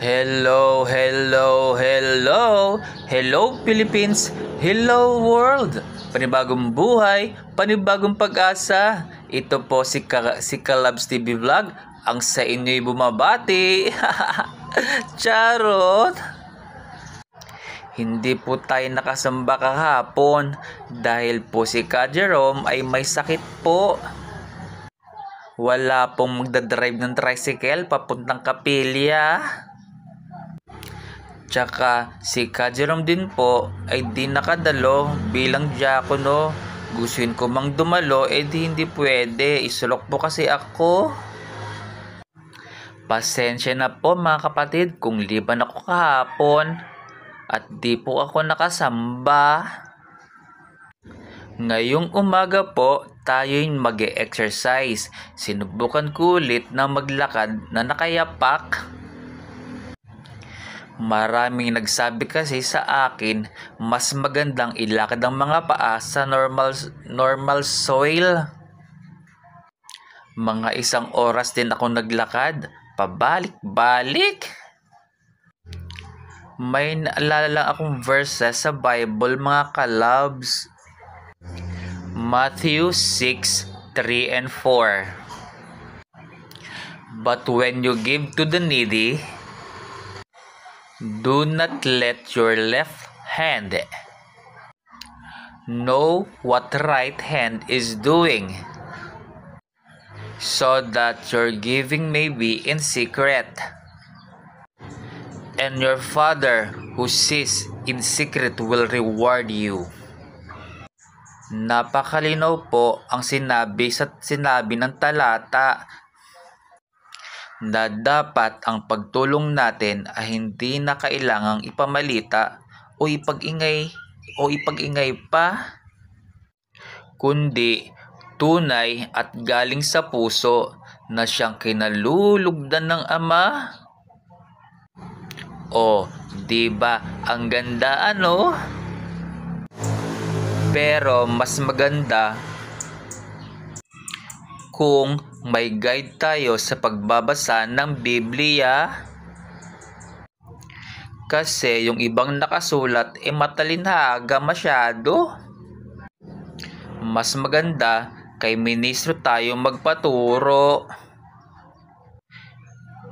Hello, hello, hello! Hello Philippines! Hello world! Panibagong buhay, panibagong pag-asa. Ito po si Kalabs TV Vlog, ang sa inyo'y bumabati. Charot! Hindi po tayo nakasamba kahapon dahil po si Ka Jerome ay may sakit po. Wala pong magdadrive ng tricycle papuntang Kapilya. Tsaka si Ka Jerome din po ay di nakadalo bilang diakono. Gustuin ko mang dumalo di hindi pwede. Isulok po kasi ako. Pasensya na po mga kapatid kung liban ako kahapon at di po ako nakasamba. Ngayong umaga po tayo'y mag-e-exercise. Sinubukan ko ulit na maglakad na nakayapak. Maraming nagsabi kasi sa akin, mas magandang ilakad ang mga paa sa normal soil. Mga 1 oras din ako naglakad, pabalik-balik. May naalala lang akong verses sa Bible mga kalabs. Matthew 6:3 and 4. But when you give to the needy, do not let your left hand know what right hand is doing, so that your giving may be in secret. And your Father who sees in secret will reward you. Napakalinaw po ang sinabi ng talata na dapat ang pagtulong natin ay hindi na kailangang ipamalita o ipag-ingay pa, kundi tunay at galing sa puso na siyang kinalulugdan ng Ama. O, di ba ang ganda ano? Pero mas maganda kung may guide tayo sa pagbabasa ng Biblia. Kasi yung ibang nakasulat matalinhaga masyado. Mas maganda kay ministro tayo magpaturo.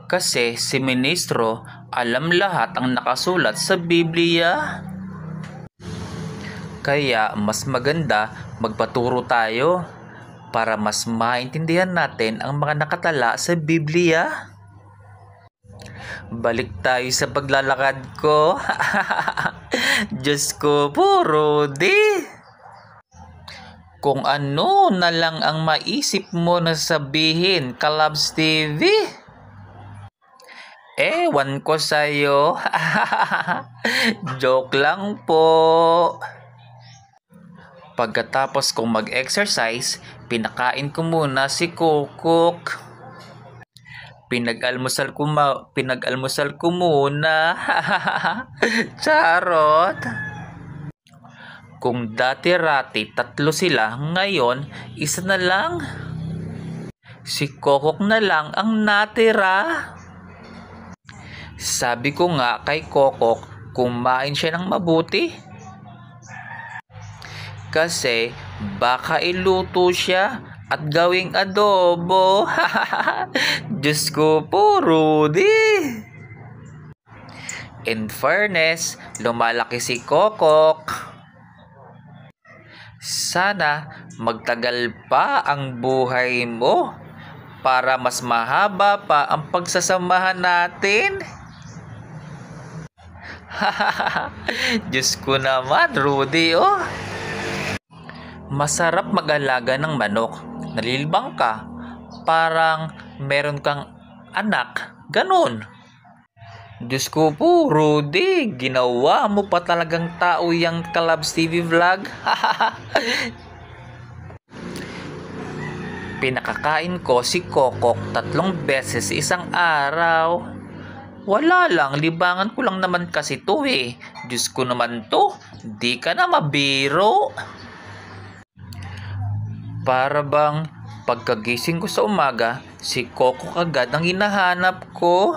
Kasi si ministro alam lahat ang nakasulat sa Biblia. Kaya mas maganda magpaturo tayo para mas maintindihan natin ang mga nakatala sa Biblia. Balik tayo sa paglalakad ko. Diyos ko po, Rudy. Kung ano na lang ang maisip mo na sabihin, Kalabs TV. Ewan ko sa'yo. Joke lang po. Pagkatapos kong mag-exercise, pinakain ko muna si Kokok. Pinag-almusal ko muna. Charot. Kung dati-rati 3 sila, ngayon 1 na lang. Si Kokok na lang ang natira. Sabi ko nga kay Kokok, kumain siya ng mabuti. Kasi baka iluto siya at gawing adobo. Diyos ko po, Rudy. In fairness, lumalaki si Kokok. Sana magtagal pa ang buhay mo para mas mahaba pa ang pagsasamahan natin. Diyos ko naman, Rudy, oh. Masarap mag-alaga ng manok. Nalilibang ka. Parang meron kang anak. Ganun. Diyos ko po, Rudy. Ginawa mo pa talagang tao yung Kalabs TV Vlog. Pinakakain ko si Kokok 3 beses isang araw. Wala lang, libangan ko lang naman kasi to eh. Diyos ko naman to. Di ka na mabiro. Para bang pagkagising ko sa umaga, si Kokok agad ang hinahanap ko.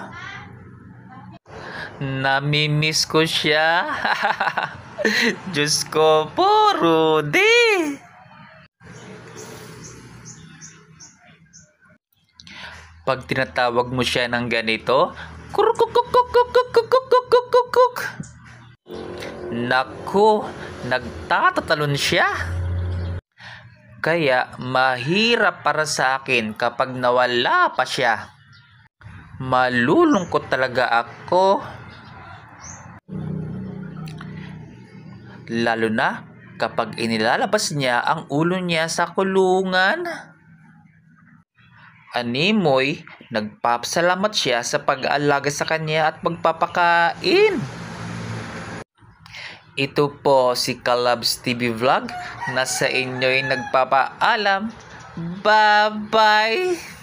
Namimiss ko siya. Diyos ko po, Rudy. Pag tinatawag mo siya ng ganito, kurukukukukukukukukukukuk. Naku, nagtatatalon siya. Kaya mahirap para sa akin kapag nawala pa siya. Malulungkot talaga ako. Lalo na kapag inilalabas niya ang ulo niya sa kulungan. Animoy, nagpapasalamat siya sa pag-aalaga sa kanya at pagpapakain. Ito po si Kalabs TV Vlog na sa inyo'y nagpapaalam. Bye-bye!